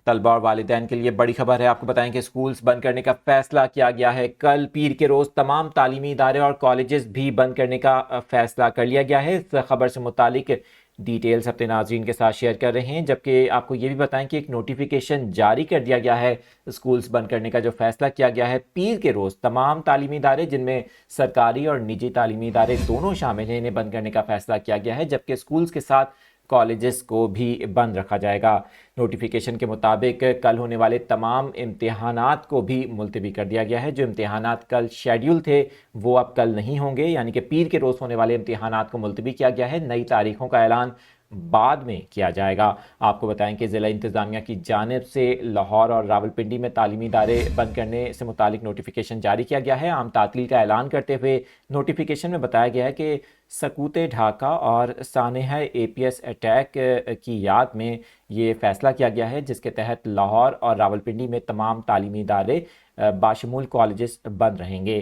طلبہ اور والدین کے لیے بڑی خبر ہے۔ آپ کو بتائیں کہ سکولز بند کرنے کا فیصلہ کیا گیا ہے۔ کل پیر کے روز تمام تعلیمی ادارے اور کالجز بھی بند کرنے کا فیصلہ کر لیا گیا ہے۔ اس خبر سے متعلق ڈیٹیلز اپنے ناظرین کے ساتھ شیئر کر رہے ہیں، جبکہ آپ کو یہ بھی بتائیں کہ ایک نوٹیفیکیشن جاری کر دیا گیا ہے۔ سکولز بند کرنے کا جو فیصلہ کیا گیا ہے، پیر کے روز تمام تعلیمی ادارے جن میں سرکاری اور نجی تعلیمی ادارے دونوں شامل ہیں، انہیں بند کرنے کا فیصلہ کیا گیا ہے، جبکہ سکولز کے ساتھ کالجز کو بھی بند رکھا جائے گا۔ نوٹیفیکیشن کے مطابق کل ہونے والے تمام امتحانات کو بھی ملتوی کر دیا گیا ہے۔ جو امتحانات کل شیڈیول تھے وہ اب کل نہیں ہوں گے، یعنی کہ پیر کے روز ہونے والے امتحانات کو ملتوی کیا گیا ہے۔ نئی تاریخوں کا اعلان بعد میں کیا جائے گا۔ آپ کو بتائیں کہ ضلع انتظامیہ کی جانب سے لاہور اور راولپنڈی میں تعلیمی ادارے بند کرنے سے متعلق نوٹیفیکیشن جاری کیا گیا ہے۔ عام تعطیل کا اعلان کرتے ہوئے نوٹیفیکیشن میں بتایا گیا ہے کہ سکوت ڈھاکہ اور سانحہ اے پی ایس اٹیک کی یاد میں یہ فیصلہ کیا گیا ہے، جس کے تحت لاہور اور راولپنڈی میں تمام تعلیمی ادارے باشمول کالجز بند رہیں گے۔